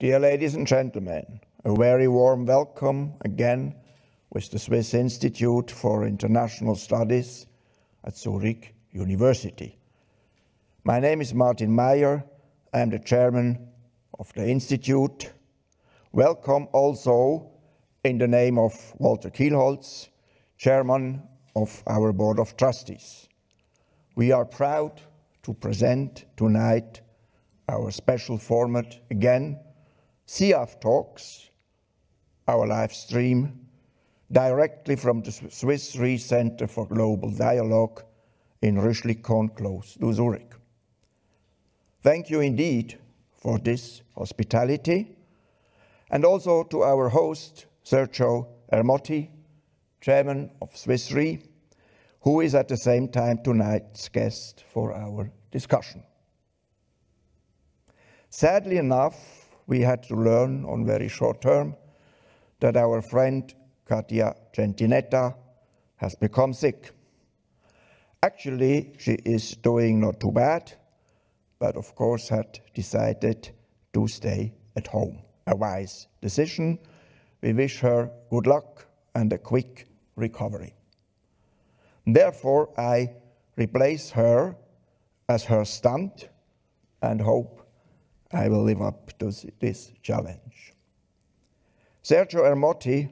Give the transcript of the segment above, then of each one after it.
Dear ladies and gentlemen, a very warm welcome again with the Swiss Institute for International Studies at Zurich University. My name is Martin Meyer. I am the chairman of the Institute. Welcome also in the name of Walter Kielholz, chairman of our Board of Trustees. We are proud to present tonight our special format again, SIAF Talks, our live stream, directly from the Swiss Re Center for Global Dialogue in Rüschlikon, close to Zurich. Thank you indeed for this hospitality, and also to our host, Sergio Ermotti, chairman of Swiss Re, who is at the same time tonight's guest for our discussion. Sadly enough, we had to learn on very short term that our friend Katia Centinetta has become sick. Actually, she is doing not too bad, but of course had decided to stay at home. A wise decision. We wish her good luck and a quick recovery. Therefore, I replace her as her stunt and hope I will live up to this challenge. Sergio Ermotti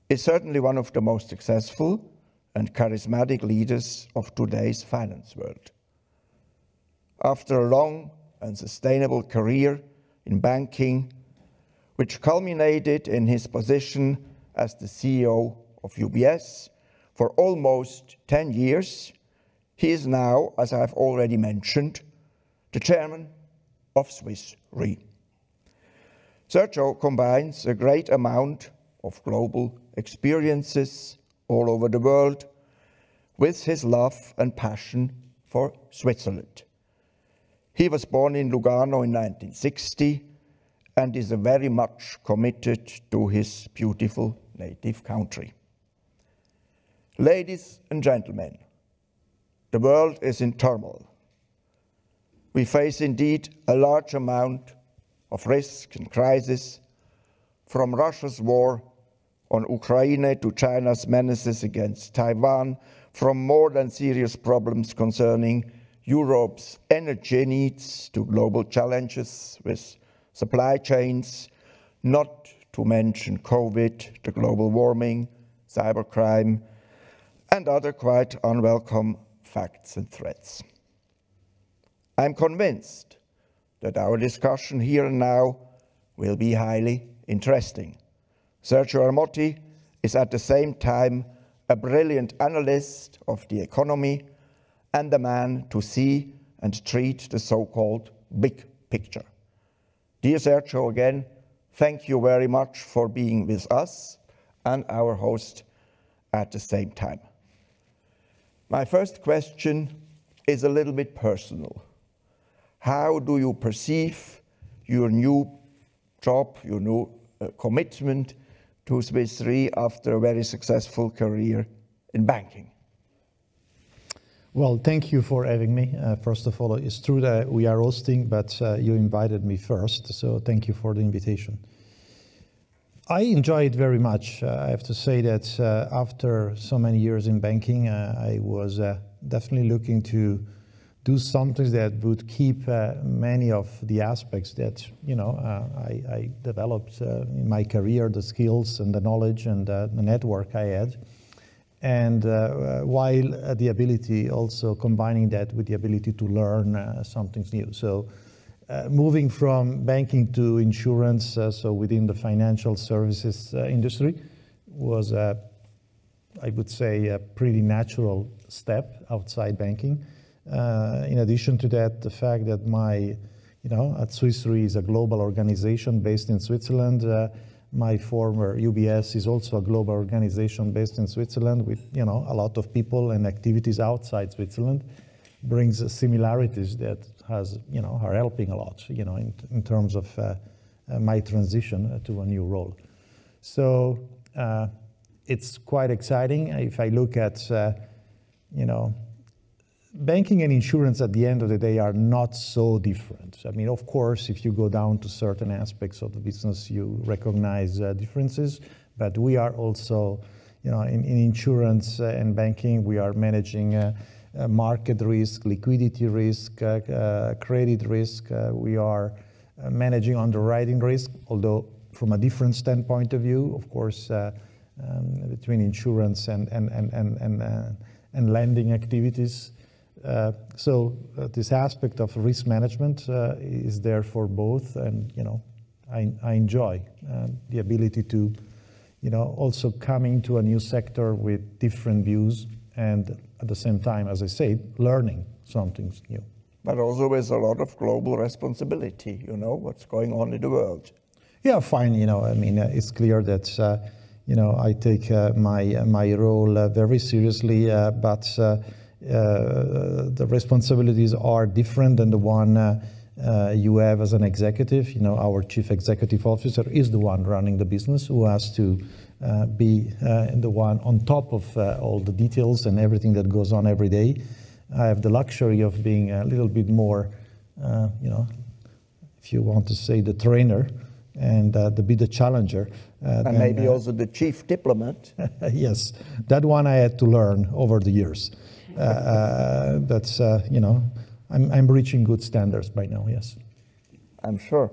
is certainly one of the most successful and charismatic leaders of today's finance world. After a long and sustainable career in banking, which culminated in his position as the CEO of UBS for almost 10 years, he is now, as I've already mentioned, the chairman of Swiss Re. Sergio combines a great amount of global experiences all over the world with his love and passion for Switzerland. He was born in Lugano in 1960 and is very much committed to his beautiful native country. Ladies and gentlemen, the world is in turmoil. We face indeed a large amount of risk and crisis, from Russia's war on Ukraine to China's menaces against Taiwan, from more than serious problems concerning Europe's energy needs to global challenges with supply chains, not to mention COVID, the global warming, cybercrime, and other quite unwelcome facts and threats. I'm convinced that our discussion here and now will be highly interesting. Sergio Ermotti is at the same time a brilliant analyst of the economy and a man to see and treat the so-called big picture. Dear Sergio, again, thank you very much for being with us and our host at the same time. My first question is a little bit personal. How do you perceive your new job, your new commitment to Swiss Re after a very successful career in banking? Well, thank you for having me. First of all, it's true that we are hosting, but you invited me first, so thank you for the invitation. I enjoy it very much. I have to say that after so many years in banking, I was definitely looking to do something that would keep many of the aspects that I developed in my career, the skills and the knowledge and the network I had, and while the ability also combining that with the ability to learn something new. So moving from banking to insurance, so within the financial services industry, was I would say a pretty natural step outside banking. In addition to that, the fact that at Swiss Re is a global organization based in Switzerland. My former UBS is also a global organization based in Switzerland with, a lot of people and activities outside Switzerland, brings similarities that are helping a lot, in terms of my transition to a new role. So it's quite exciting. If I look at, banking and insurance at the end of the day are not so different. I mean, of course, if you go down to certain aspects of the business, you recognize differences, but we are also, you know, in insurance and banking, we are managing market risk, liquidity risk, credit risk. We are managing underwriting risk, although from a different standpoint of view, of course, between insurance and lending activities. So this aspect of risk management is there for both, and you know, I enjoy the ability to, you know, also come into a new sector with different views, and at the same time, as I said, learning something new. But also with a lot of global responsibility, you know, what's going on in the world. Yeah, fine. You know, I mean, it's clear that you know, I take my role very seriously, but the responsibilities are different than the one you have as an executive. You know, our chief executive officer is the one running the business, who has to be the one on top of all the details and everything that goes on every day. I have the luxury of being a little bit more, you know, if you want to say, the trainer, and to be the challenger. And maybe also the chief diplomat. Yes, that one I had to learn over the years. But, you know, I'm reaching good standards by now, yes. I'm sure.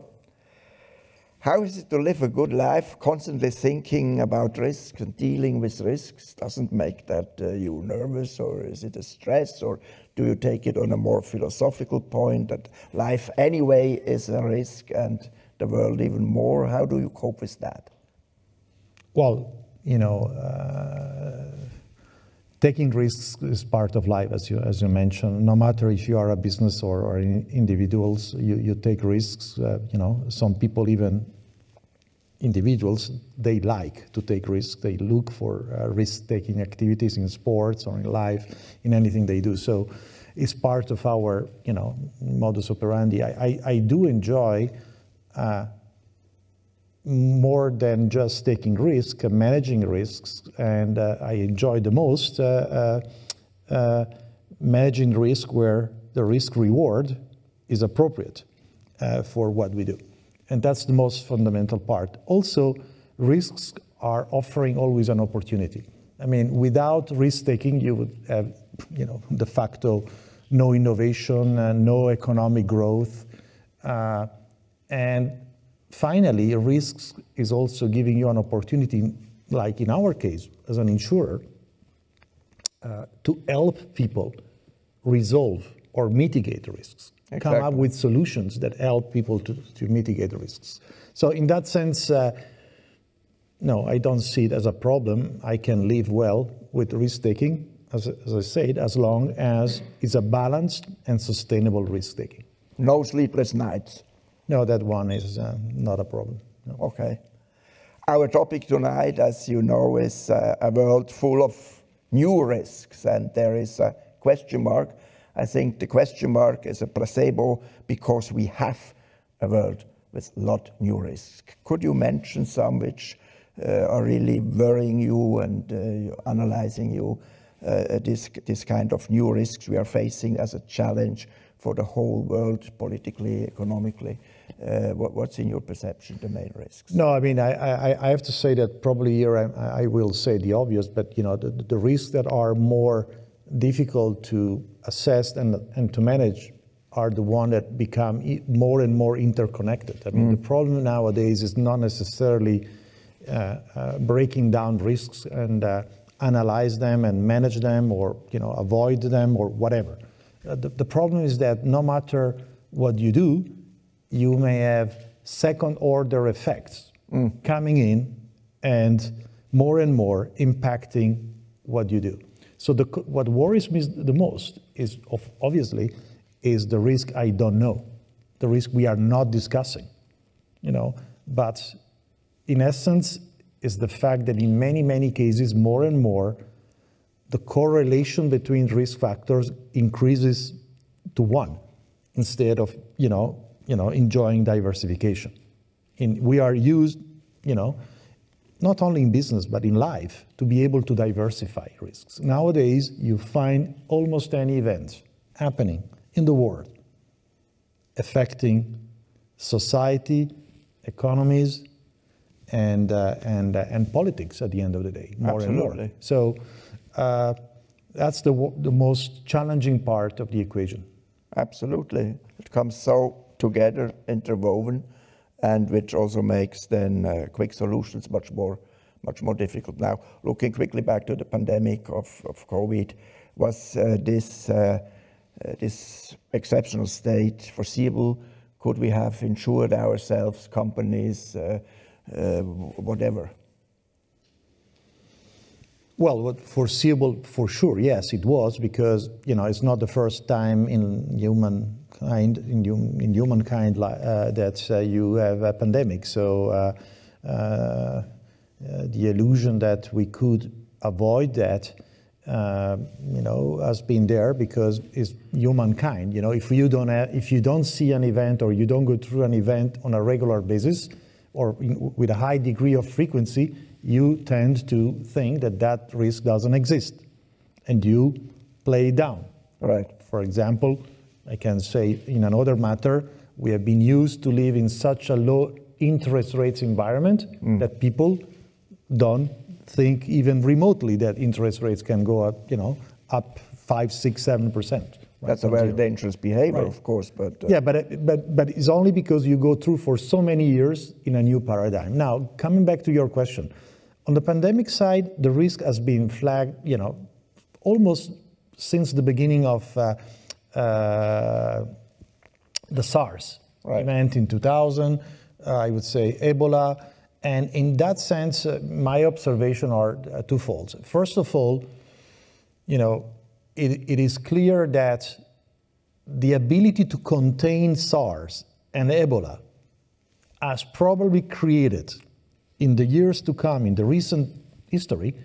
How is it to live a good life, constantly thinking about risks and dealing with risks? Doesn't make that you nervous, or is it a stress, or do you take it on a more philosophical point that life anyway is a risk and the world even more? How do you cope with that? Well, you know, taking risks is part of life, as you mentioned. No matter if you are a business or individuals, you take risks. You know, some people, even individuals, they like to take risks. They look for risk-taking activities in sports or in life, in anything they do. So it's part of our, you know, modus operandi. I do enjoy more than just taking risk, managing risks, and I enjoy the most managing risk where the risk reward is appropriate for what we do. And that's the most fundamental part. Also, risks are offering always an opportunity. I mean, without risk-taking, you would have, you know, de facto no innovation, no economic growth, and finally, risks is also giving you an opportunity, like in our case, as an insurer, to help people resolve or mitigate the risks. Exactly. Come up with solutions that help people to mitigate the risks. So in that sense, no, I don't see it as a problem. I can live well with risk-taking, as I said, as long as it's a balanced and sustainable risk-taking. No sleepless nights. No, that one is not a problem. No. Okay. Our topic tonight, as you know, is a world full of new risks, and there is a question mark. I think the question mark is a placebo because we have a world with a lot of new risks. Could you mention some which are really worrying you and analyzing you, this kind of new risks we are facing as a challenge for the whole world, politically, economically? What's in your perception the main risks? No, I mean, I have to say that probably here I will say the obvious, but you know, the risks that are more difficult to assess and to manage are the ones that become more and more interconnected. I mean, the problem nowadays is not necessarily breaking down risks and analyze them and manage them, or you know, avoid them or whatever. The problem is that no matter what you do, you may have second-order effects coming in and more impacting what you do. So what worries me the most is, obviously, is the risk I don't know, the risk we are not discussing, you know. But in essence, is the fact that in many cases, more and more, the correlation between risk factors increases to one, instead of enjoying diversification. We are used, you know, not only in business but in life, to be able to diversify risks. Nowadays, you find almost any event happening in the world affecting society, economies, and politics at the end of the day, more Absolutely. and more. So that's the most challenging part of the equation. Absolutely. It comes so together, interwoven, and which also makes then quick solutions much more difficult. Now, looking quickly back to the pandemic of COVID, was this exceptional state foreseeable? Could we have insured ourselves, companies, whatever? Well, what foreseeable for sure, yes, it was, because it's not the first time in humankind that you have a pandemic. So the illusion that we could avoid that, has been there because it's humankind. If you don't see an event or you don't go through an event on a regular basis or with a high degree of frequency, you tend to think that risk doesn't exist, and you play it down. Right. For example, I can say in another matter, we have been used to live in such a low interest rates environment that people don't think even remotely that interest rates can go up, up 5, 6, 7%. Right? That's a very dangerous behavior, Right. of course. But yeah, but it's only because you go through for so many years in a new paradigm. Now, coming back to your question, on the pandemic side, the risk has been flagged, almost since the beginning of the SARS event in 2000. I would say Ebola. And in that sense, my observation are twofold. First of all, it is clear that the ability to contain SARS and Ebola has probably created, in the years to come, in the recent history,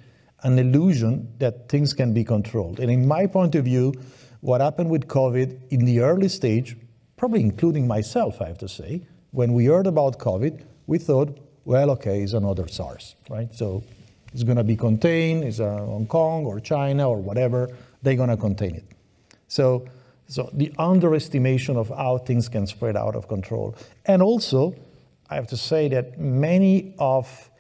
an illusion that things can be controlled. And in my point of view, what happened with COVID in the early stage, probably including myself, I have to say, when we heard about COVID, we thought, well, okay, it's another SARS, right? So it's going to be contained, it's Hong Kong or China or whatever, they're going to contain it. So the underestimation of how things can spread out of control. And also, I have to say that many of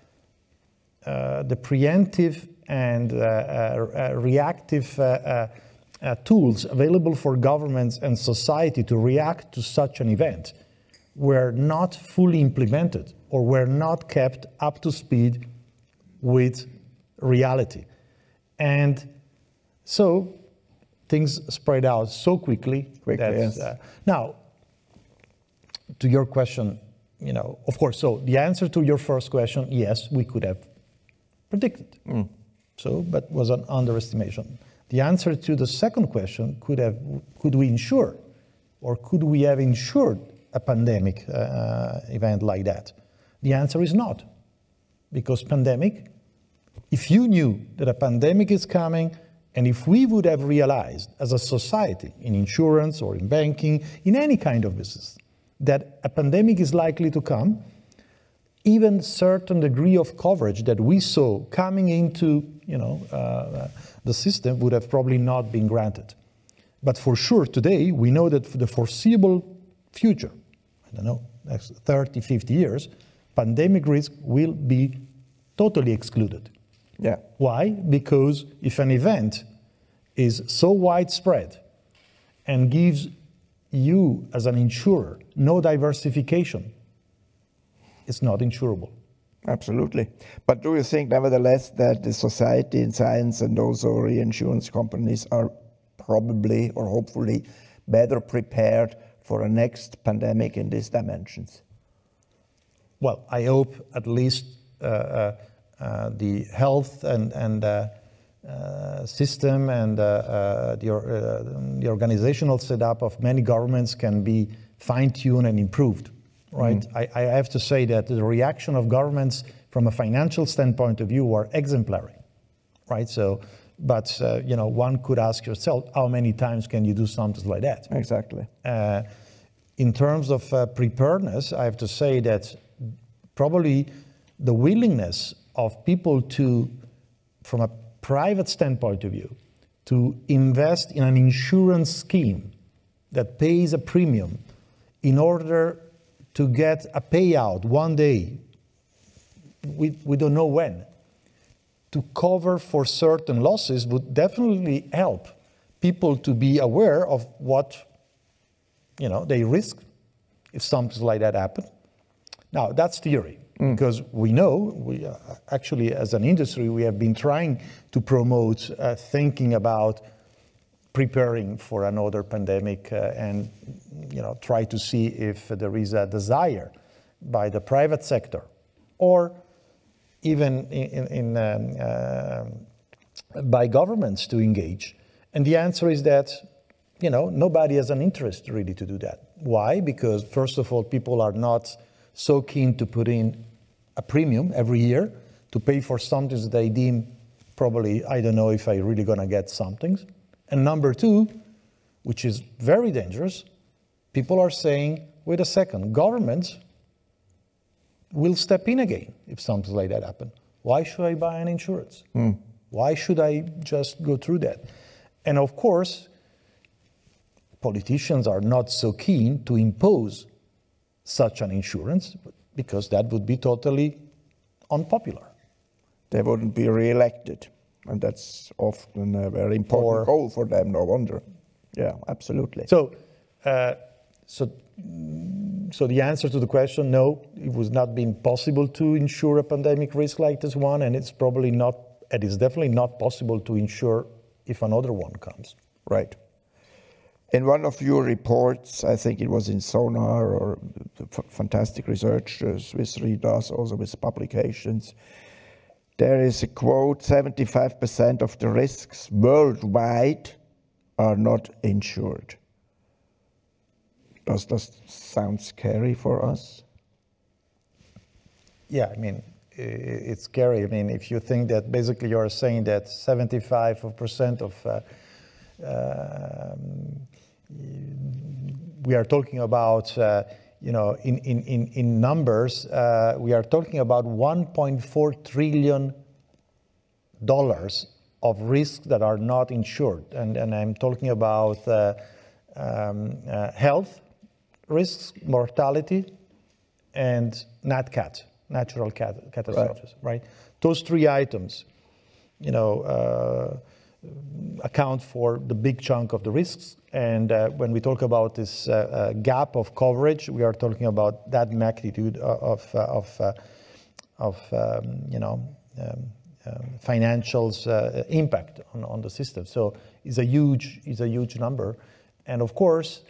the preemptive and reactive tools available for governments and society to react to such an event were not fully implemented or were not kept up to speed with reality. And so things spread out so quickly. Yes. Now, to your question, of course, so the answer to your first question, yes, we could have predicted. So, but was an underestimation. The answer to the second question, could we insure, or could we have insured a pandemic event like that? The answer is not, because pandemic, if you knew that a pandemic is coming, and if we would have realized as a society, in insurance or in banking, in any kind of business, that a pandemic is likely to come, even certain degree of coverage that we saw coming into the system would have probably not been granted. But for sure today, we know that for the foreseeable future, I don't know, next 30, 50 years, pandemic risk will be totally excluded. Yeah. Why? Because if an event is so widespread and gives you as an insurer no diversification, it's not insurable. Absolutely. But do you think, nevertheless, that the society and science and also reinsurance companies are probably or hopefully better prepared for a next pandemic in these dimensions? Well, I hope at least the health and system and the organizational setup of many governments can be fine-tuned and improved, right? I have to say that the reaction of governments from a financial standpoint of view are exemplary, right? So, but one could ask yourself, how many times can you do something like that? Exactly. In terms of preparedness, I have to say that probably the willingness of people to, from a private standpoint of view, to invest in an insurance scheme that pays a premium in order to get a payout one day, we don't know when, to cover for certain losses would definitely help people to be aware of what they risk if something like that happens. Now, that's theory, because we know, actually as an industry, we have been trying to promote thinking about preparing for another pandemic and try to see if there is a desire by the private sector or even by governments to engage. And the answer is that nobody has an interest really to do that. Why? Because first of all, people are not so keen to put in a premium every year to pay for something that they deem probably, I don't know if I really gonna get something. And number two, which is very dangerous, people are saying, wait a second, governments will step in again if something like that happens. Why should I buy an insurance? Why should I just go through that? And of course, politicians are not so keen to impose such an insurance because that would be totally unpopular. They wouldn't be re-elected, and that's often a very important goal for them, no wonder. Yeah, absolutely. So the answer to the question, no, it was not been possible to insure a pandemic risk like this one, and it's definitely not possible to insure if another one comes. Right. In one of your reports, I think it was in Sonar or fantastic research Swiss Re does also with publications, there is a quote, 75% of the risks worldwide are not insured. Does that sound scary for us? Yeah, I mean, it's scary. I mean, if you think that basically you're saying that 75% of we are talking about, in numbers, we are talking about $1.4 trillion of risks that are not insured. And I'm talking about health risks, mortality, and NatCat, natural catastrophes, right? Those three items, account for the big chunk of the risks. And when we talk about this gap of coverage, we are talking about that magnitude of financials impact on the system. So it's a huge number. And of course,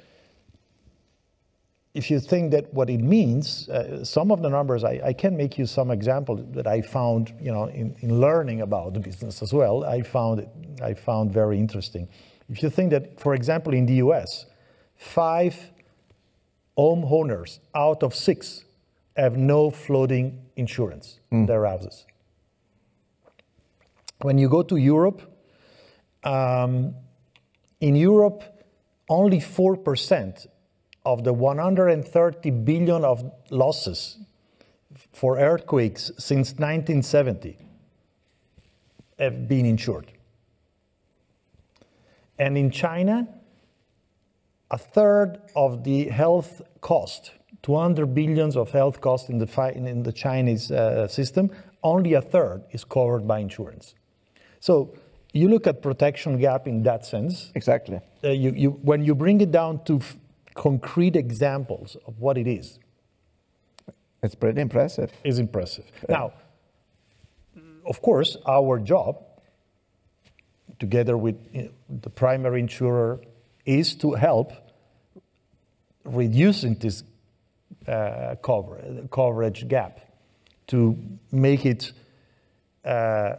if you think that what it means, some of the numbers, I can make you some examples that I found, in learning about the business as well, I found very interesting. If you think that, for example, in the US, 5 homeowners out of 6 have no flooding insurance in their houses. When you go to Europe, in Europe, only 4% of the 130 billion of losses for earthquakes since 1970 have been insured. And in China, a third of the health cost, 200 billions of health cost in the Chinese system, only a third is covered by insurance. So you look at protection gap in that sense. Exactly. When you bring it down to concrete examples of what it is. It's pretty impressive. It's impressive. Yeah. Now, of course, our job, together with the primary insurer, is to help reducing this coverage gap, to make it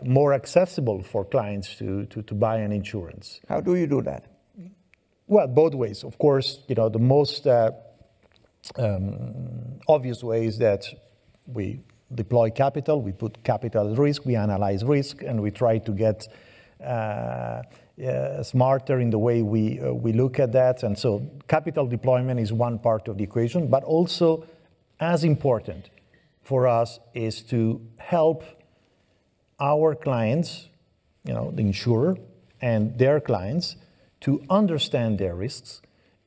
more accessible for clients to buy an insurance. How do you do that? Well, both ways. Of course, the most obvious way is that we deploy capital, we put capital at risk, we analyze risk, and we try to get smarter in the way we look at that. And so capital deployment is one part of the equation, but also as important for us is to help our clients, the insurer, and their clients to understand their risks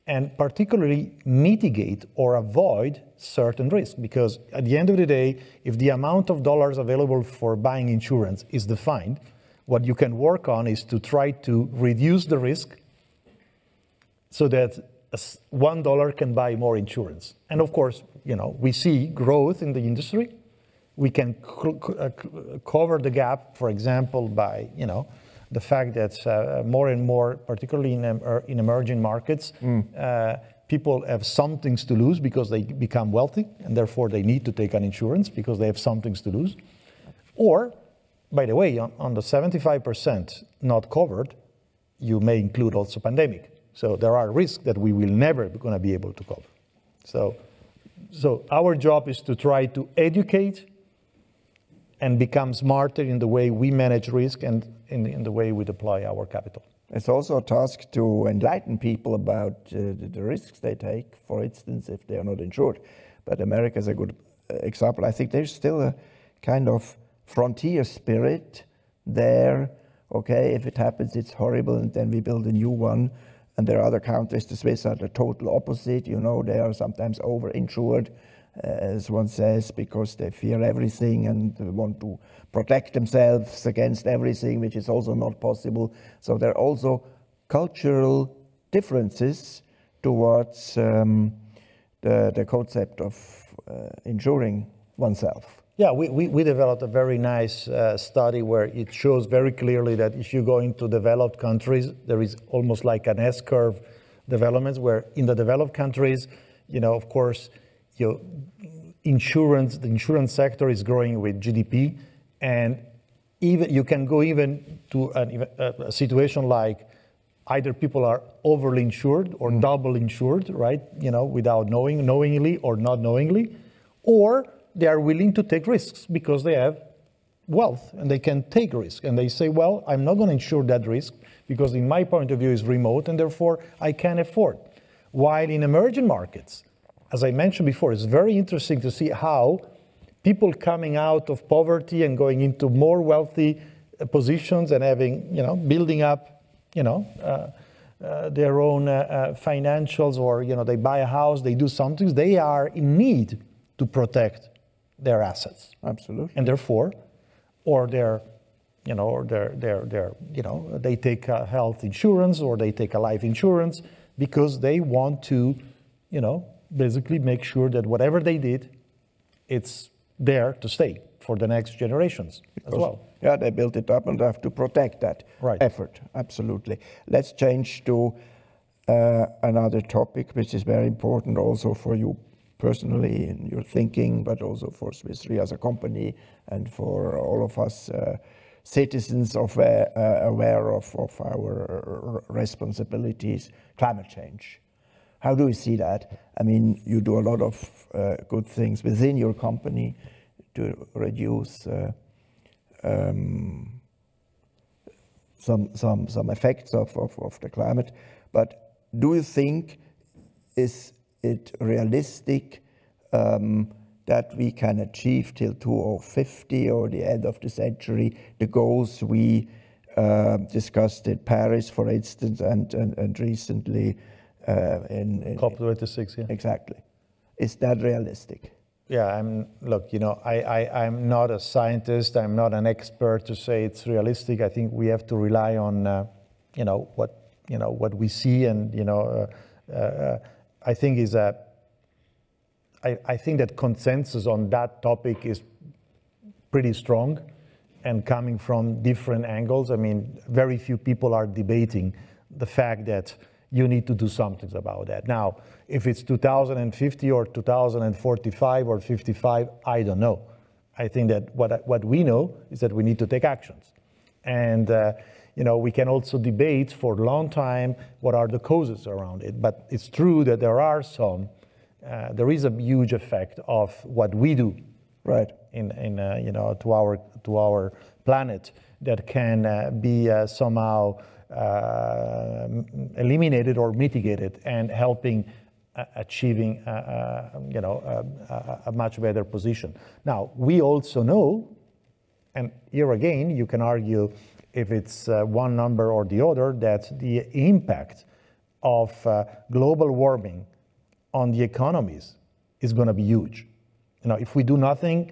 and particularly mitigate or avoid certain risks. Because at the end of the day, if the amount of dollars available for buying insurance is defined, what you can work on is to try to reduce the risk so that $1 can buy more insurance. And of course, we see growth in the industry. We can cover the gap, for example, by, the fact that more and more, particularly in emerging markets, people have some things to lose because they become wealthy, and therefore they need to take an insurance because they have some things to lose. Or, by the way, on the 75% not covered, you may include also pandemic. So there are risks that we will never going to be able to cover. So our job is to try to educate and become smarter in the way we manage risk and in the way we deploy our capital. It's also a task to enlighten people about the risks they take, for instance, if they are not insured. But America is a good example. I think there's still a kind of frontier spirit there. Okay, if it happens, it's horrible, and then we build a new one. And there are other countries, the Swiss are the total opposite. They are sometimes over-insured, as one says, because they fear everything and want to protect themselves against everything, which is also not possible. So there are also cultural differences towards the concept of insuring oneself. Yeah, we developed a very nice study where it shows very clearly that if you go into developed countries, there is almost like an S-curve development where in the developed countries, of course, the insurance sector is growing with GDP, and even you can go even to a situation like either people are overly insured or double insured, right? Without knowingly or not knowingly, or they are willing to take risks because they have wealth and they can take risk. And they say, well, I'm not going to insure that risk because in my point of view is remote and therefore I can afford. While in emerging markets, as I mentioned before, it's very interesting to see how people coming out of poverty and going into more wealthy positions and having, building up, their own financials, or, they buy a house, they do something, they are in need to protect their assets. Absolutely. And therefore, they take health insurance or they take a life insurance because they want to, basically make sure that whatever they did, it's there to stay for the next generations as well. Yeah, they built it up and have to protect that effort. Absolutely. Let's change to another topic, which is very important also for you personally in your thinking, but also for Swiss Re as a company and for all of us citizens aware of our responsibilities, climate change. How do you see that? I mean, you do a lot of good things within your company to reduce some effects of the climate, but do you think is it realistic that we can achieve till 2050 or the end of the century the goals we discussed in Paris, for instance, and recently in COP26? Yeah. Exactly. Is that realistic? Yeah, I'm not a scientist. I'm not an expert to say it's realistic. I think we have to rely on what we see, and I think I think that consensus on that topic is pretty strong and coming from different angles. I mean, very few people are debating the fact that you need to do something about that. Now, if it's 2050 or 2045 or 55, I don't know. I think that what we know is that we need to take actions. And we can also debate for a long time what are the causes around it. But it's true that there is a huge effect of what we do, right, to our planet that can be somehow eliminated or mitigated, and helping achieving a much better position. Now, we also know, and here again you can argue if it's one number or the other, that the impact of global warming on the economies is going to be huge. You know, if we do nothing,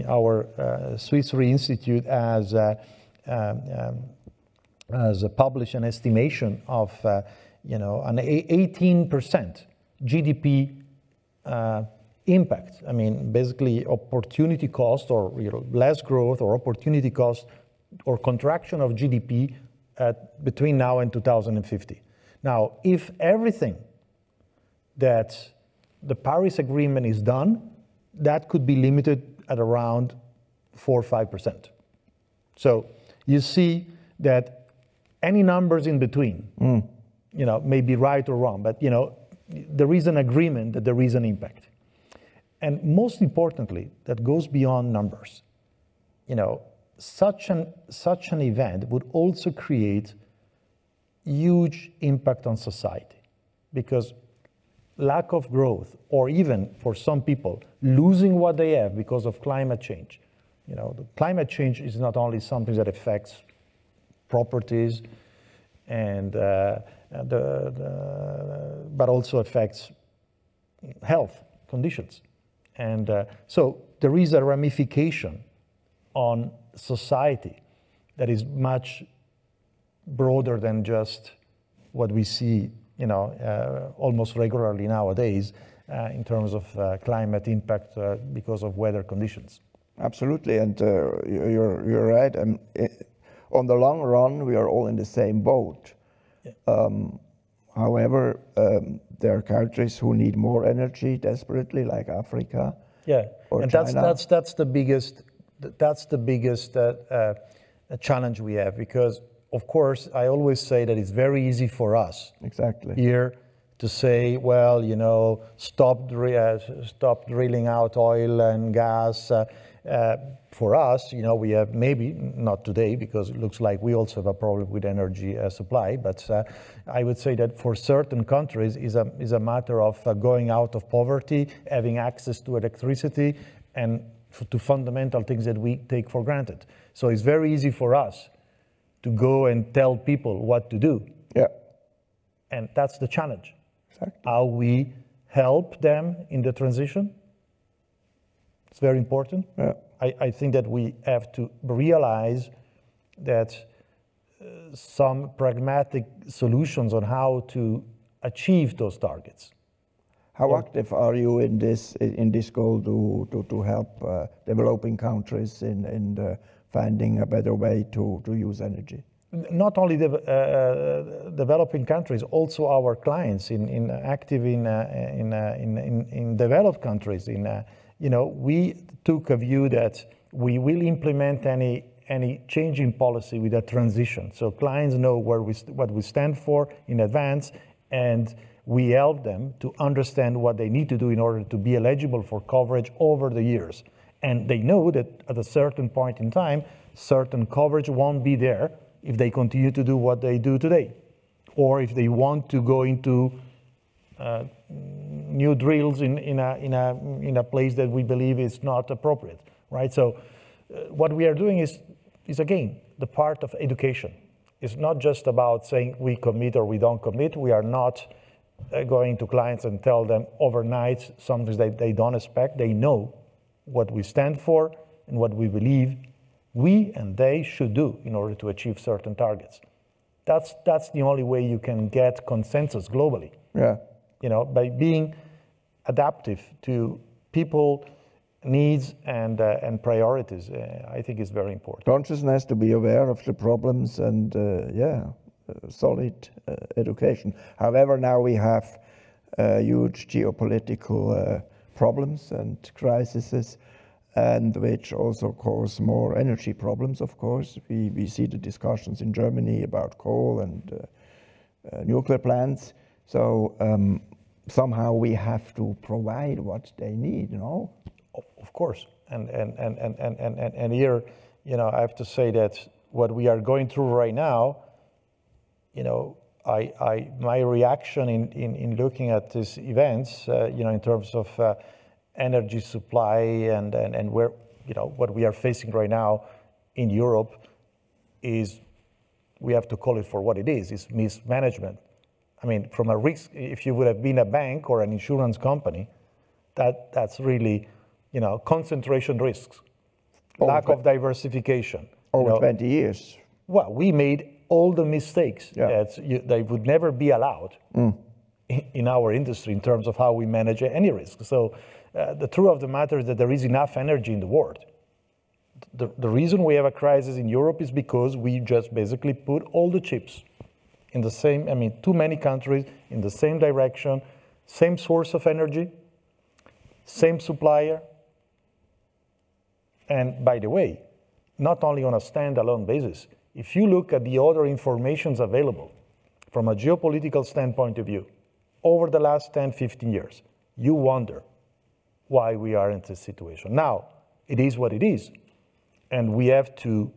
our Swiss Re Institute has published an estimation of you know, an 18% GDP impact. I mean, basically opportunity cost, or you know, less growth, or opportunity cost, or contraction of GDP between now and 2050. Now, if everything that the Paris Agreement is done, that could be limited at around 4 or 5%. So you see that any numbers in between, you know, may be right or wrong, but you know, there is an agreement that there is an impact. And most importantly, that goes beyond numbers. You know, such an event would also create huge impact on society, because lack of growth, or even for some people, losing what they have because of climate change. You know, the climate change is not only something that affects properties and but also affects health conditions. And so there is a ramification on society that is much broader than just what we see, you know, almost regularly nowadays in terms of climate impact because of weather conditions. Absolutely, and you're right. On the long run, we are all in the same boat. Yeah. However, there are countries who need more energy desperately, like Africa. Yeah, or and China. that's the biggest challenge we have, because of course I always say that it's very easy for us here to say, well, you know, stop drilling out oil and gas. For us, you know, we have, maybe not today, because it looks like we also have a problem with energy supply, but I would say that for certain countries is a matter of going out of poverty, having access to electricity, and to fundamental things that we take for granted. So it's very easy for us to go and tell people what to do. Yeah. And that's the challenge. Exactly. How we help them in the transition. It's very important. Yeah. I think that we have to realize that some pragmatic solutions on how to achieve those targets. How active are you in this goal to help developing countries in finding a better way to use energy? Not only developing countries, also our clients active in developed countries. You know, we took a view that we will implement any change in policy with a transition. So clients know what we stand for in advance, and we help them to understand what they need to do in order to be eligible for coverage over the years. And they know that at a certain point in time, certain coverage won't be there if they continue to do what they do today, or if they want to go into new drills in a place that we believe is not appropriate, right? So what we are doing is again the part of education. It's not just about saying we commit or we don't commit. We are not going to clients and tell them overnight something that they don't expect. They know what we stand for and what we believe we and they should do in order to achieve certain targets. That's the only way you can get consensus globally. Yeah. You know, by being adaptive to people needs and priorities, I think is very important. Consciousness to be aware of the problems and solid education. However, now we have huge geopolitical problems and crises, and which also cause more energy problems, of course. We see the discussions in Germany about coal and nuclear plants. So somehow we have to provide what they need, you know? Of course, and here, you know, I have to say that what we are going through right now, you know, my reaction in looking at these events, you know, in terms of energy supply and where, you know, what we are facing right now in Europe, is, we have to call it for what it is mismanagement. I mean, from a risk, if you would have been a bank or an insurance company, that's really, concentration risks, lack of diversification. Over 20 years. Well, we made all the mistakes that they would never be allowed in our industry in terms of how we manage any risk. So the truth of the matter is that there is enough energy in the world. The reason we have a crisis in Europe is because we just basically put all the chips in the same, too many countries in the same direction, same source of energy, same supplier. And by the way, not only on a standalone basis, if you look at the other informations available from a geopolitical standpoint of view, over the last 10, 15 years, you wonder why we are in this situation. Now, it is what it is. And we have to,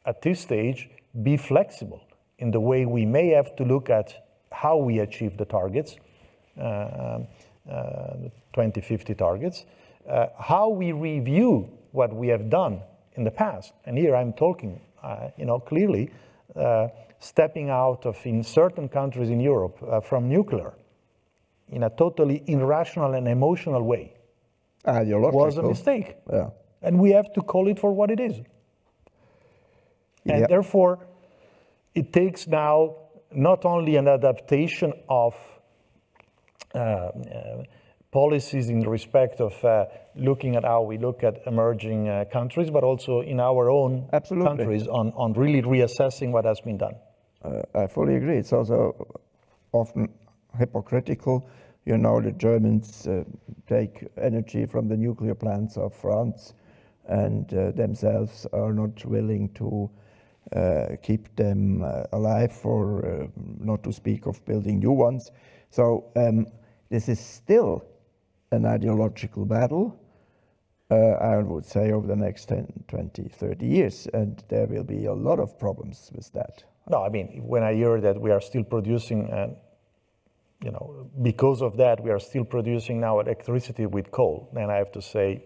at this stage, be flexible in the way we may have to look at how we achieve the targets, the 2050 targets, how we review what we have done in the past. And here I'm talking, clearly, stepping out of, in certain countries in Europe, from nuclear in a totally irrational and emotional way was a mistake. Yeah. And we have to call it for what it is. And therefore, it takes now not only an adaptation of policies in respect of looking at how we look at emerging countries, but also in our own countries on really reassessing what has been done. I fully agree. It's also often hypocritical. The Germans take energy from the nuclear plants of France and themselves are not willing to keep them alive, or not to speak of building new ones. So this is still an ideological battle, I would say, over the next 10, 20, 30 years, and there will be a lot of problems with that. No, when I hear that we are still producing, because of that, we are still producing now electricity with coal, then I have to say,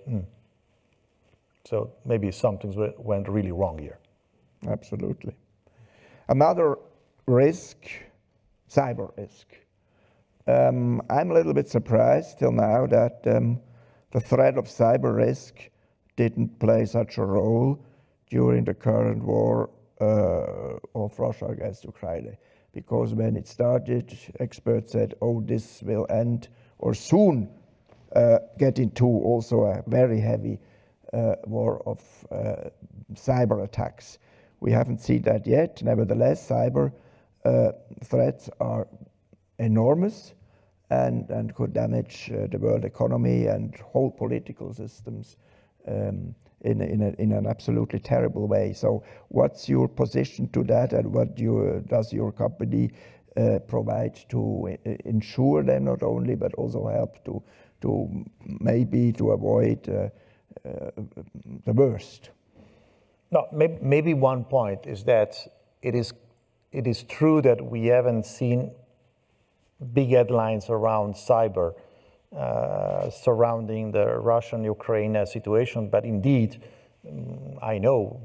so maybe something went really wrong here. Absolutely. Another risk, cyber risk. I'm a little bit surprised till now that the threat of cyber risk didn't play such a role during the current war of Russia against Ukraine. Because when it started, experts said, oh, this will end or soon get into also a very heavy war of cyber attacks. We haven't seen that yet. Nevertheless, cyber threats are enormous and could damage the world economy and whole political systems in an absolutely terrible way. So what's your position to that, and what does your company provide to ensure them not only, but also help to maybe to avoid the worst? No, maybe one point is that it is true that we haven't seen big headlines around cyber surrounding the Russian-Ukraine situation, but indeed, I know,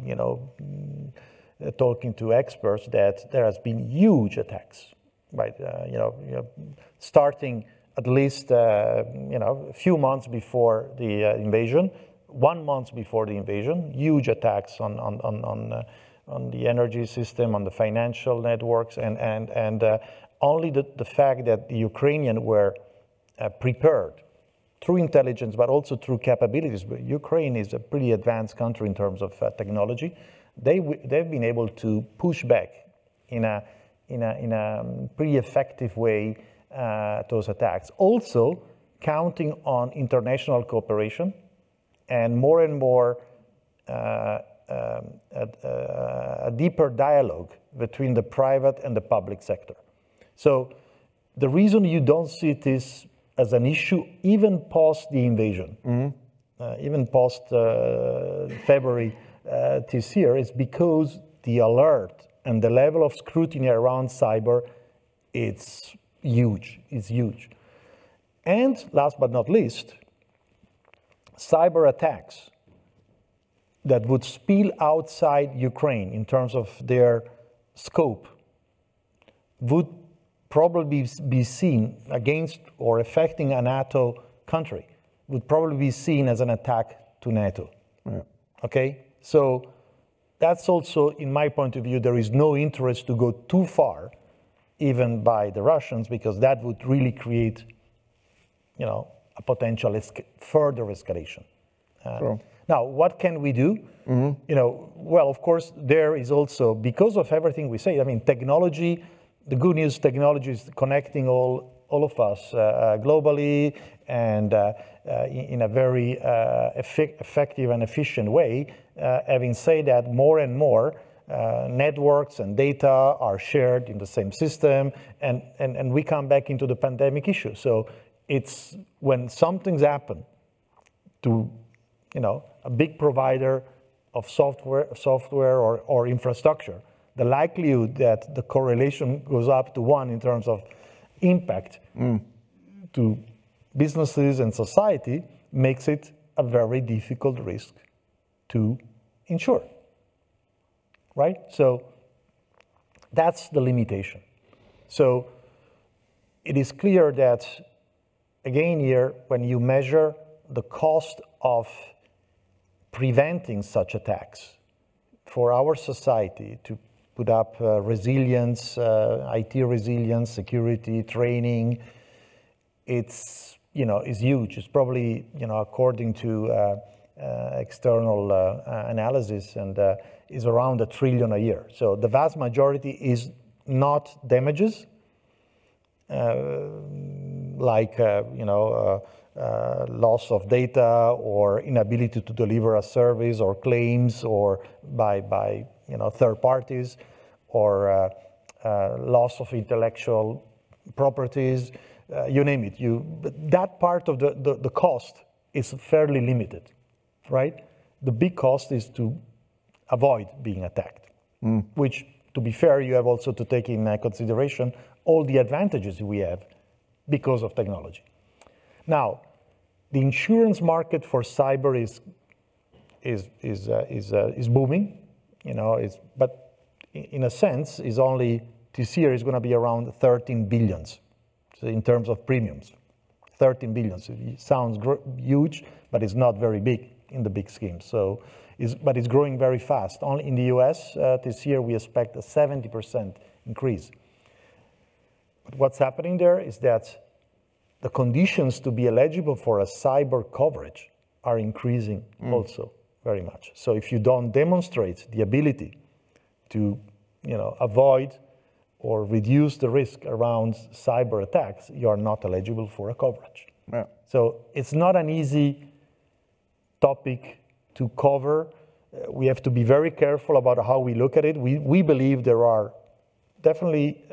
talking to experts, that there has been huge attacks, right? Starting at least a few months before the invasion. 1 month before the invasion, huge attacks on the energy system, on the financial networks, and only the fact that the Ukrainians were prepared through intelligence, but also through capabilities. Ukraine is a pretty advanced country in terms of technology. They've been able to push back in a pretty effective way those attacks. Also, counting on international cooperation and more a deeper dialogue between the private and the public sector. So the reason you don't see this as an issue, even post the invasion, even post February this year, is because the alert and the level of scrutiny around cyber, it's huge. And last but not least, cyber attacks that would spill outside Ukraine in terms of their scope would probably be seen against or affecting a NATO country, would probably be seen as an attack to NATO. Yeah. Okay? So that's also, in my point of view, there is no interest to go too far, even by the Russians, because that would really create, a potential further escalation. Sure. Now, what can we do? Well, of course, there is also, because of everything we say, I mean, technology, the good news, technology is connecting all of us globally and in a very effective and efficient way. Having said that, more and more networks and data are shared in the same system, and we come back into the pandemic issue. So it's when something's happened to a big provider of software or infrastructure, the likelihood that the correlation goes up to 1 in terms of impact to businesses and society makes it a very difficult risk to insure, right? So that's the limitation. So it is clear that, again here, when you measure the cost of preventing such attacks for our society to put up resilience, IT resilience, security, training, it's, is huge. It's probably, according to external analysis, and is around $1 trillion a year. So the vast majority is not damages, like, loss of data or inability to deliver a service or claims or by third parties, or loss of intellectual properties, you name it. That part of the cost is fairly limited, right? The big cost is to avoid being attacked, which, to be fair, you have also to take in consideration all the advantages we have because of technology. Now, the insurance market for cyber is booming, but in a sense, is only this year is going to be around 13 billion. So in terms of premiums, 13 billion. So it sounds huge, but it's not very big in the big scheme. So, but it's growing very fast. Only in the US this year we expect a 70% increase. But what's happening there is that the conditions to be eligible for a cyber coverage are increasing also very much. So if you don't demonstrate the ability to, avoid or reduce the risk around cyber attacks, you are not eligible for a coverage. Yeah. So it's not an easy topic to cover. We have to be very careful about how we look at it. We believe there are definitely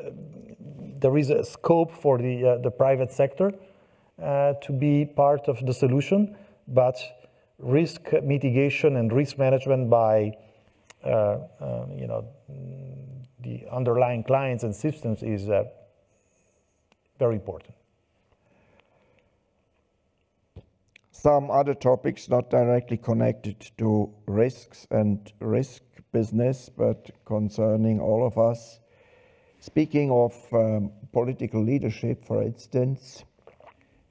there is a scope for the private sector to be part of the solution, but risk mitigation and risk management by the underlying clients and systems is very important. Some other topics not directly connected to risks and risk business, but concerning all of us. Speaking of political leadership, for instance,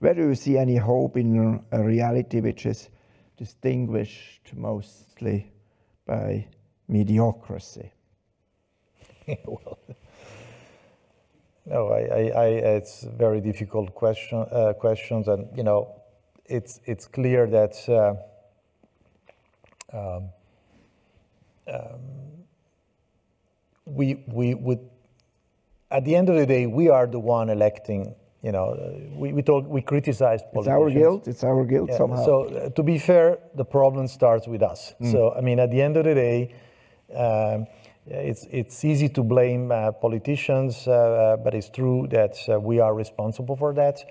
where do you see any hope in a reality which is distinguished mostly by mediocrity? Well, no, it's a very difficult questions, and it's clear that we would, at the end of the day, we are the one electing. We criticize politicians. It's our guilt somehow. So to be fair, the problem starts with us. So I mean, at the end of the day, it's easy to blame politicians, but it's true that we are responsible for that.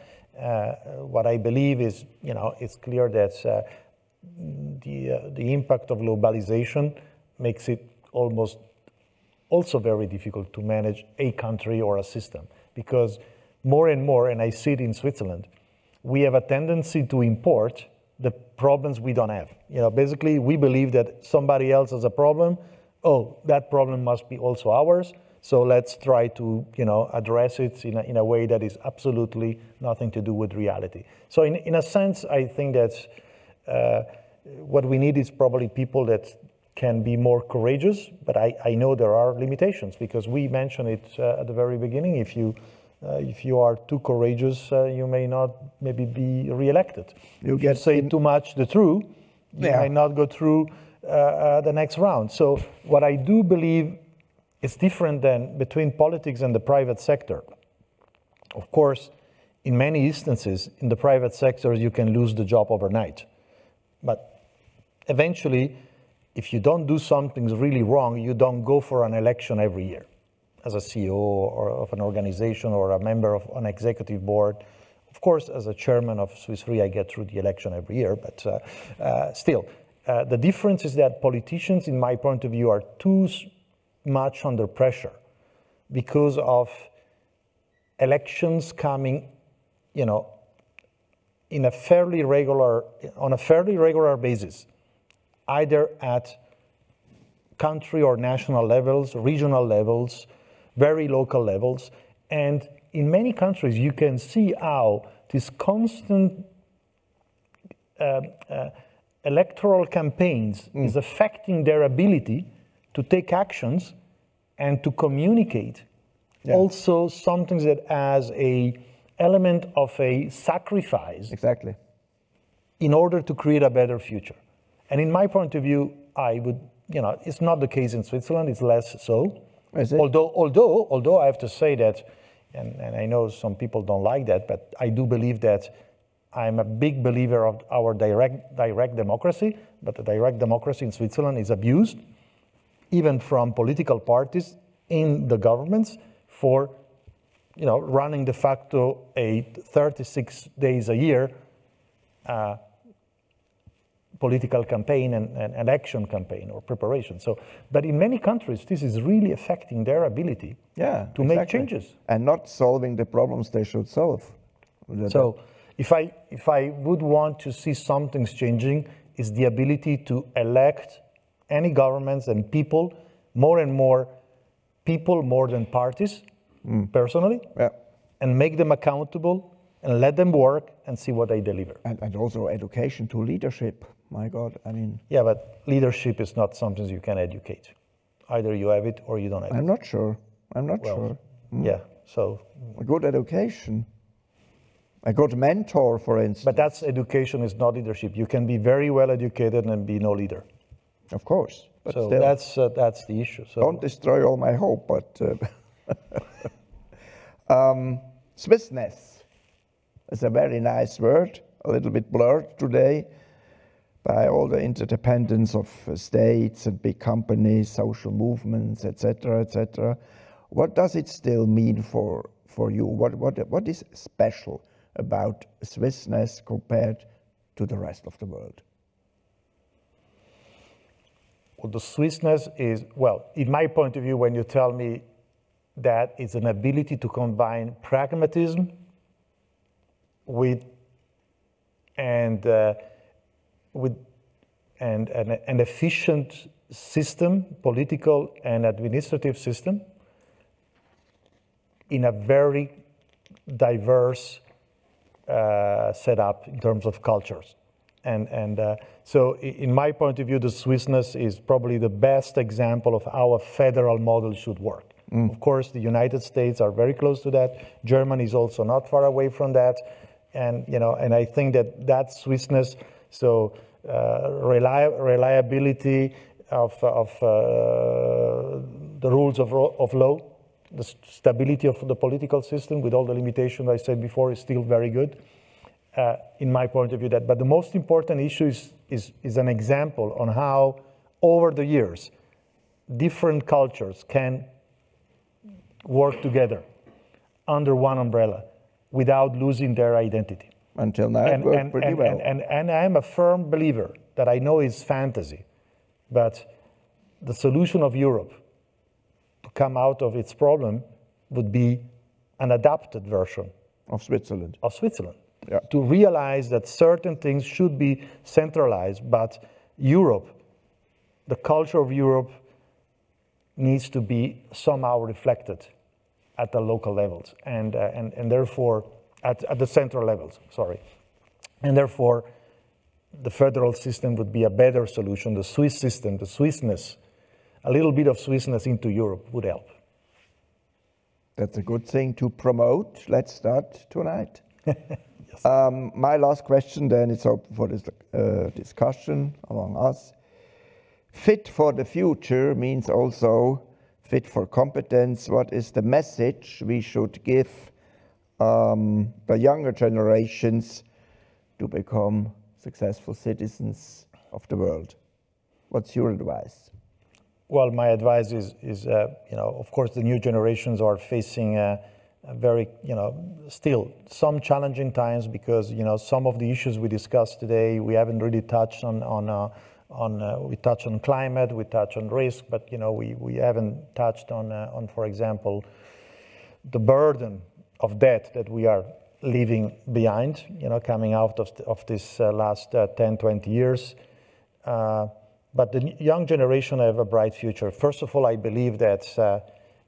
What I believe is, it's clear that the impact of globalization makes it almost also very difficult to manage a country or a system, because more and more, and I see it in Switzerland, we have a tendency to import the problems we don't have. Basically, we believe that somebody else has a problem. Oh, that problem must be also ours. So let's try to, address it in a way that is absolutely nothing to do with reality. So in a sense, I think that what we need is probably people that can be more courageous, but I know there are limitations, because we mentioned it at the very beginning. If you are too courageous, you may not maybe be reelected. If you say too much the truth, you may not go through the next round. So what I do believe is different than between politics and the private sector. Of course, in many instances, in the private sector, you can lose the job overnight. But eventually, if you don't do something really wrong, you don't go for an election every year as a CEO or of an organization or a member of an executive board. Of course, as a chairman of Swiss Re, I get through the election every year, but still. The difference is that politicians, in my point of view, are too much under pressure because of elections coming, on a fairly regular basis, either at country or national levels, regional levels, very local levels. And in many countries, you can see how this constant electoral campaigns is affecting their ability to take actions and to communicate. Also something that has a element of a sacrifice. Exactly. In order to create a better future. And in my point of view, I would, it's not the case in Switzerland, it's less so. Is it? Although I have to say that, and I know some people don't like that, but I do believe that I'm a big believer of our direct democracy, but the direct democracy in Switzerland is abused, even from political parties in the governments, for running de facto a 36 days a year political campaign and election campaign or preparation. So, but in many countries, this is really affecting their ability to make changes. And not solving the problems they should solve. So if I would want to see something's changing, is the ability to elect any governments and people, more and more people more than parties, personally, and make them accountable and let them work and see what they deliver. And also education to leadership. My God, I mean. Yeah, but leadership is not something you can educate. Either you have it or you don't have it. I'm not sure. Sure. Yeah, so. A good education. A good mentor, for instance. But that's education, is not leadership. You can be very well educated and be no leader. Of course. But so still, that's the issue. So don't destroy all my hope, but Swissness is a very nice word, a little bit blurred today by all the interdependence of states and big companies, social movements, etc., etc. What does it still mean for you? What is special about Swissness compared to the rest of the world? Well, the Swissness is, well, in my point of view, when you tell me that it's an ability to combine pragmatism with an efficient system, political and administrative system, in a very diverse setup in terms of cultures. So in my point of view, the Swissness is probably the best example of how a federal model should work. Of course, the United States are very close to that. Germany is also not far away from that. And I think that Swissness, so reliability of the rules of law, the stability of the political system with all the limitations I said before is still very good, in my point of view. But the most important issue is an example on how, over the years, different cultures can work together under one umbrella without losing their identity. Until now, it worked pretty well. And I am a firm believer that I know is fantasy, but the solution of Europe to come out of its problem would be an adapted version of Switzerland. to realize that certain things should be centralized, but Europe, the culture of Europe, needs to be somehow reflected at the local levels and therefore at the central levels, sorry. And therefore, the federal system would be a better solution. The Swiss system, the Swissness, a little bit of Swissness into Europe would help. That's a good thing to promote. Let's start tonight. Yes. My last question then is open for this discussion among us. Fit for the future means also fit for competence. What is the message we should give the younger generations to become successful citizens of the world? What's your advice? Well, my advice is of course, the new generations are facing a very, still some challenging times because, some of the issues we discussed today, we haven't really touched on we touch on climate, we touch on risk, but we haven't touched on, for example, the burden of debt that we are leaving behind, coming out of this last 10, 20 years. But the young generation have a bright future. First of all, I believe that,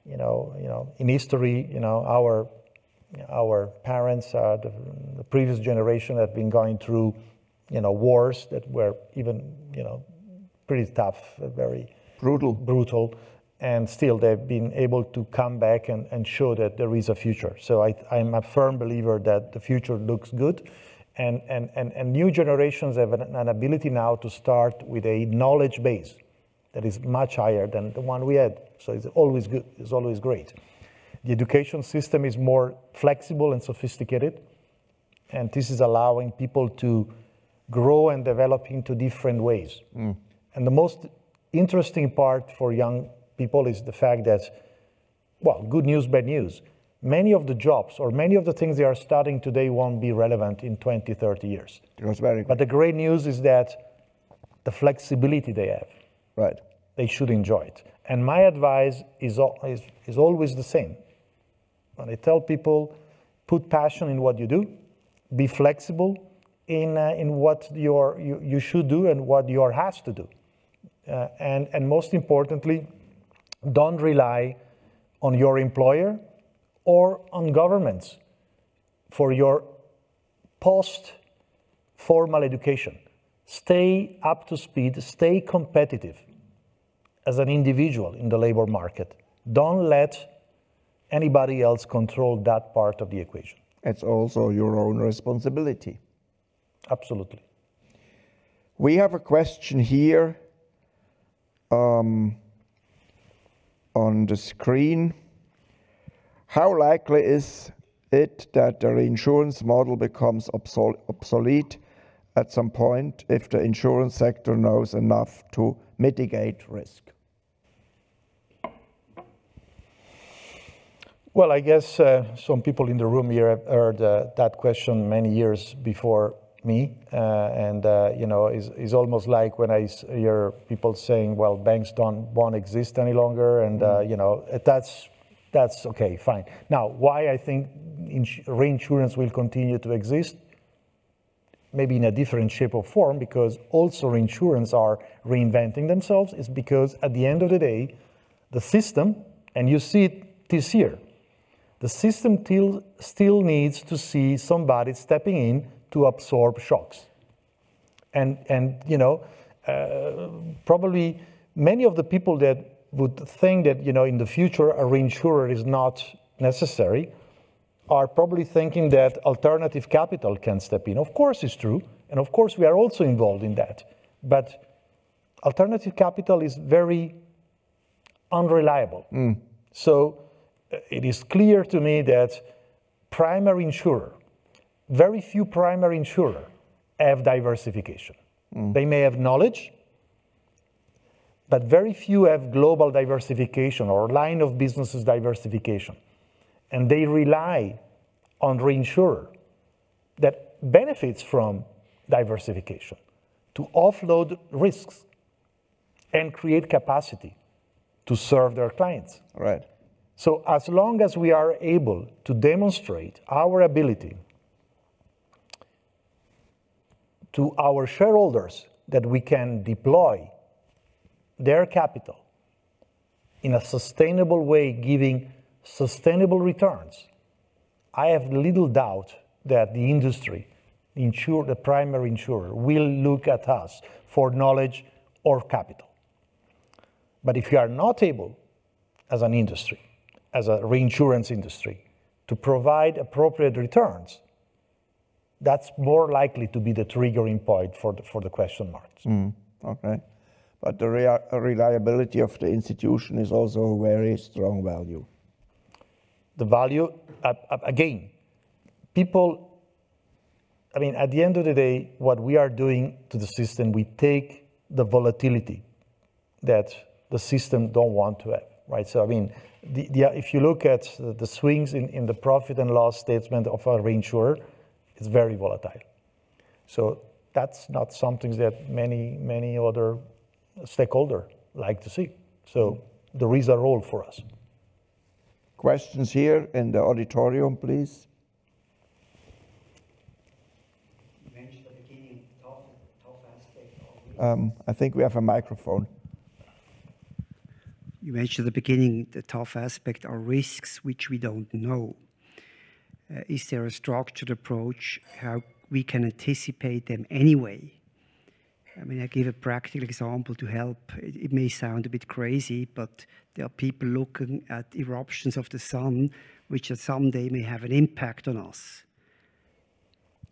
in history, our parents, the previous generation have been going through wars that were even, pretty tough, very brutal, and still they've been able to come back and show that there is a future. So I'm a firm believer that the future looks good, and new generations have an ability now to start with a knowledge base that is much higher than the one we had. So it's always good, it's always great. The education system is more flexible and sophisticated, and this is allowing people to grow and develop into different ways. And the most interesting part for young people is the fact that, well, good news, bad news. Many of the jobs or many of the things they are studying today won't be relevant in 20, 30 years. That's very good. But the great news is that the flexibility they have, right, they should enjoy it. And my advice is always the same. When I tell people, put passion in what you do, be flexible in what you should do and what you're asked to do. And most importantly, don't rely on your employer or on governments for your post-formal education. Stay up to speed, stay competitive as an individual in the labor market. Don't let anybody else control that part of the equation. It's also your own responsibility. Absolutely. We have a question here on the screen. How likely is it that the reinsurance model becomes obsolete at some point if the insurance sector knows enough to mitigate risk? Well, I guess some people in the room here have heard that question many years before me, it's almost like when I hear people saying, well, banks won't exist any longer, and that's okay, fine. Now, why I think reinsurance will continue to exist, maybe in a different shape or form, because also reinsurance are reinventing themselves, is because at the end of the day, the system, and you see it this year, the system still needs to see somebody stepping in to absorb shocks. Probably many of the people that would think that, in the future a reinsurer is not necessary are probably thinking that alternative capital can step in. Of course it's true, and of course we are also involved in that. But alternative capital is very unreliable. So it is clear to me that primary insurer, very few primary insurers have diversification. They may have knowledge, but very few have global diversification or line of businesses diversification. And they rely on reinsurer that benefits from diversification to offload risks and create capacity to serve their clients. Right. So as long as we are able to demonstrate our ability to our shareholders that we can deploy their capital in a sustainable way, giving sustainable returns, I have little doubt that the industry, the primary insurer, will look at us for knowledge or capital. But if you are not able, as an industry, as a reinsurance industry, to provide appropriate returns, that's more likely to be the triggering point for the question marks. Okay. But the reliability of the institution is also a very strong value. The value, again, people, I mean, at the end of the day, what we are doing to the system, we take the volatility that the system don't want to have, right? So, I mean, if you look at the swings in the profit and loss statement of a reinsurer, it's very volatile. So that's not something that many other stakeholders like to see. So there is a role for us. Questions here in the auditorium, please. You mentioned at the beginning tough aspect. I think we have a microphone. You mentioned at the beginning the tough aspect are risks which we don't know. Is there a structured approach how we can anticipate them anyway? I mean, I give a practical example to help. It may sound a bit crazy, but there are people looking at eruptions of the sun, which someday may have an impact on us.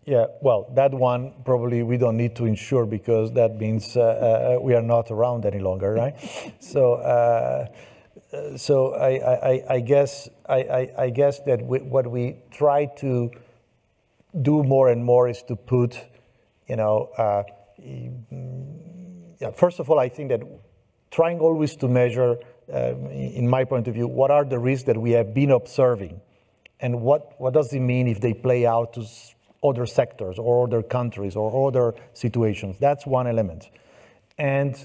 Yeah, well, that one probably we don't need to insure because that means we are not around any longer, right? So I guess that what we try to do more and more is to put, first of all, I think that trying always to measure, in my point of view, what are the risks that we have been observing, and what does it mean if they play out to other sectors or other countries or other situations. That's one element. And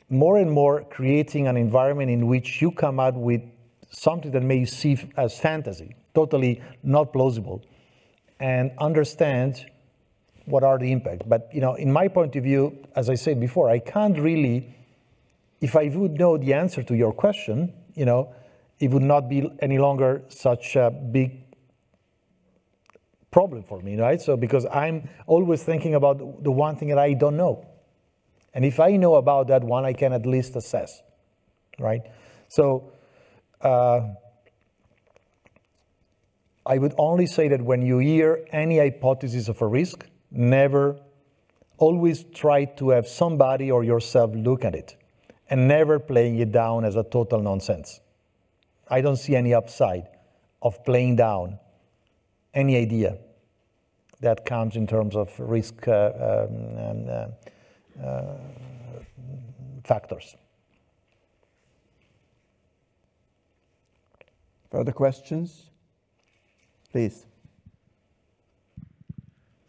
more creating an environment in which you come out with something that may seem as fantasy, totally not plausible, and understand what are the impacts. But, in my point of view, as I said before, I can't really, if I would know the answer to your question, it would not be any longer such a big problem for me, right? So because I'm always thinking about the one thing that I don't know. And if I know about that one, I can at least assess, right? So I would only say that when you hear any hypothesis of a risk, always try to have somebody or yourself look at it and never playing it down as a total nonsense. I don't see any upside of playing down any idea that comes in terms of risk factors. Further questions? Please.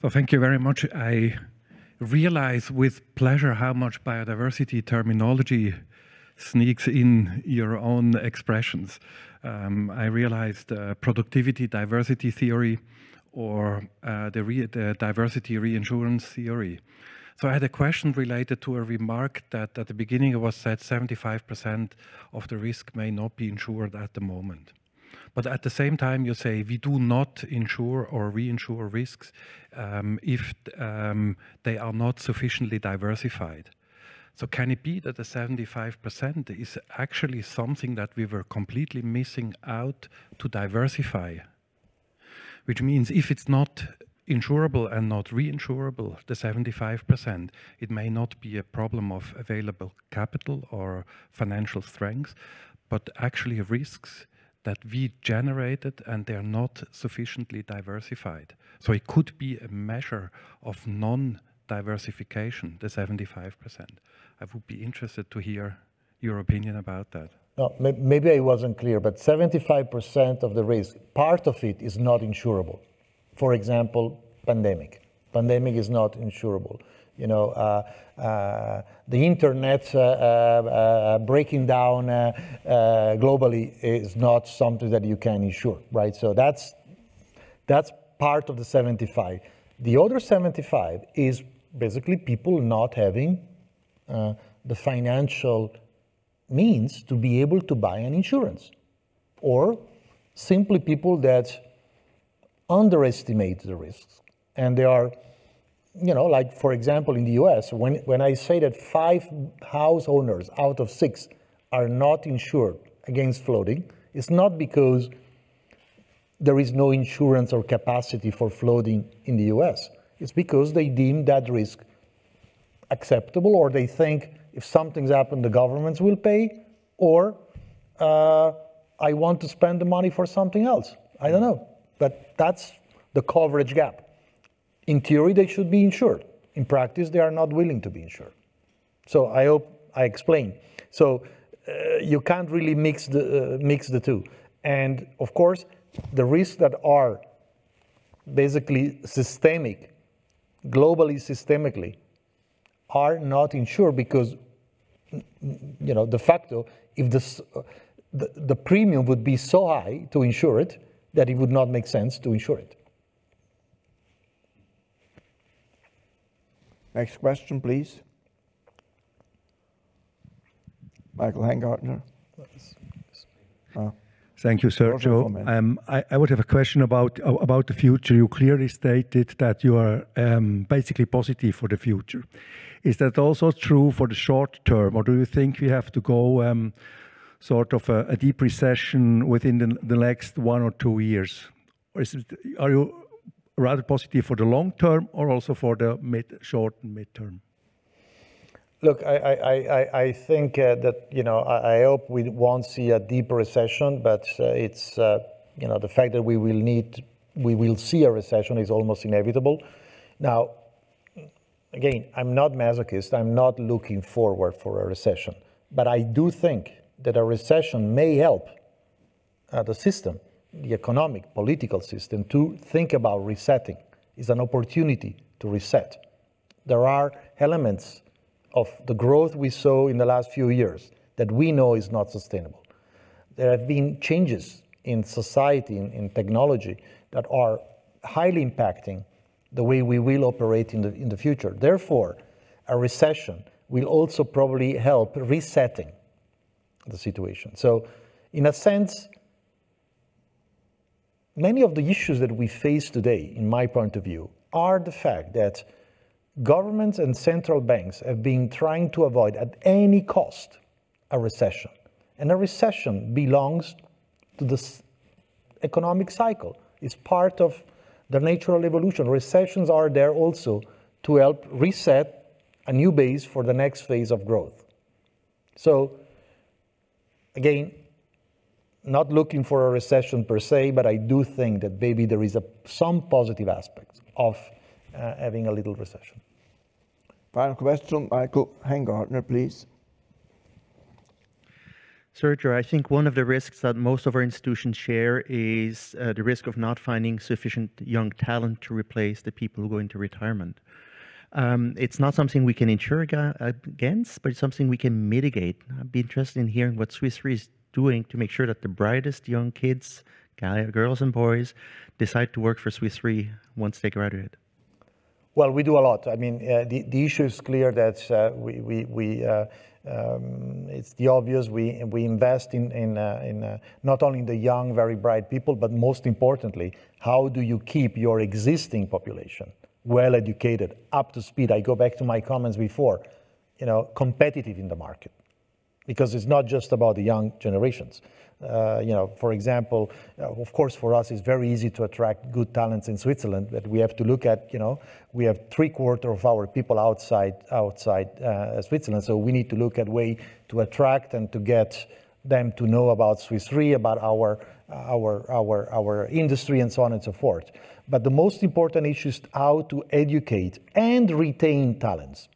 So thank you very much. I realize with pleasure how much biodiversity terminology sneaks in your own expressions. I realized productivity diversity theory or the diversity reinsurance theory. So I had a question related to a remark that at the beginning it was said 75% of the risk may not be insured at the moment. But at the same time you say we do not insure or reinsure risks if they are not sufficiently diversified. So can it be that the 75% is actually something that we were completely missing out to diversify? Which means if it's not insurable and not reinsurable, the 75%, it may not be a problem of available capital or financial strength, but actually risks that we generated and they're not sufficiently diversified. So it could be a measure of non-diversification, the 75%. I would be interested to hear your opinion about that. No, maybe I wasn't clear, but 75% of the risk, part of it is not insurable. For example, pandemic. Pandemic is not insurable. The internet breaking down globally is not something that you can insure, right? So that's part of the 75. The other 75 is basically people not having the financial means to be able to buy an insurance, or simply people that underestimate the risks. And they are, like for example in the US, when I say that 5 house owners out of 6 are not insured against flooding, it's not because there is no insurance or capacity for flooding in the US. It's because they deem that risk acceptable, or they think if something's happened, the governments will pay, or I want to spend the money for something else. I don't know. But that's the coverage gap. In theory, they should be insured. In practice, they are not willing to be insured. So I hope I explained. So you can't really mix the two. And of course, the risks that are basically systemic, globally systemically, are not insured because, de facto, if the premium would be so high to insure it that it would not make sense to insure it. Next question, please. Michael Hengartner. Thank you, Sergio. I would have a question about the future. You clearly stated that you are basically positive for the future. Is that also true for the short term, or do you think we have to go sort of a deep recession within the next 1 or 2 years? Or are you rather positive for the long term, or also for the short and mid term? Look, I think that, I hope we won't see a deep recession, but it's, the fact that we will see a recession is almost inevitable. Now, again, I'm not masochist. I'm not looking forward for a recession, but I do think that a recession may help the system, the economic, political system, to think about resetting. It's an opportunity to reset. There are elements of the growth we saw in the last few years that we know is not sustainable. There have been changes in society, in technology, that are highly impacting the way we will operate in the future. Therefore, a recession will also probably help resetting the situation. So, in a sense, many of the issues that we face today, in my point of view, are the fact that governments and central banks have been trying to avoid at any cost a recession. And a recession belongs to this economic cycle. It's part of the natural evolution. Recessions are there also to help reset a new base for the next phase of growth. So, again, not looking for a recession per se, but I do think that maybe there is some positive aspects of having a little recession. Final question, Michael Hengartner, please. Sergio, I think one of the risks that most of our institutions share is the risk of not finding sufficient young talent to replace the people who go into retirement. It's not something we can insure against, but it's something we can mitigate. I'd be interested in hearing what Swiss Re is doing to make sure that the brightest young kids, girls and boys, decide to work for Swiss Re once they graduate. Well, we do a lot. I mean, the issue is clear that it's the obvious. We invest in not only the young, very bright people, but most importantly, how do you keep your existing population well educated, up to speed? I go back to my comments before, competitive in the market, because it's not just about the young generations. For example, of course, for us, it's very easy to attract good talents in Switzerland, but we have to look at, we have 3/4 of our people outside Switzerland, so we need to look at way to attract and to get them to know about Swiss Re, about our industry, and so on and so forth. But the most important issue is how to educate and retain talents,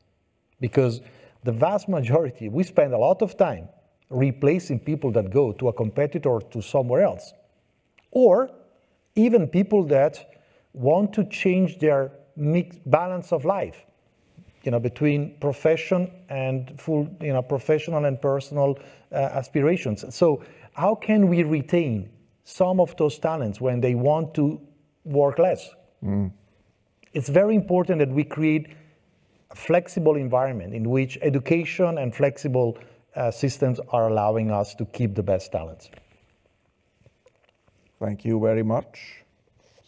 because the vast majority, we spend a lot of time replacing people that go to a competitor or to somewhere else, or even people that want to change their balance of life, between profession and full, professional and personal aspirations. So how can we retain some of those talents when they want to work less? It's very important that we create flexible environment in which education and flexible systems are allowing us to keep the best talents. Thank you very much,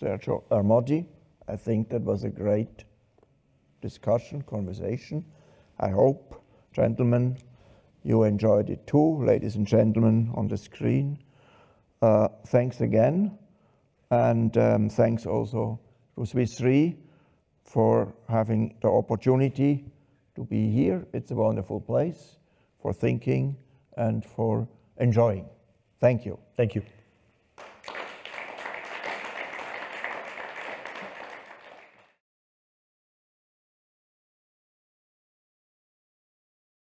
Sergio Ermotti. I think that was a great discussion, conversation. I hope, gentlemen, you enjoyed it too, ladies and gentlemen on the screen. Thanks again, and thanks also to Swiss Re for having the opportunity to be here. It's a wonderful place for thinking and for enjoying. Thank you. Thank you.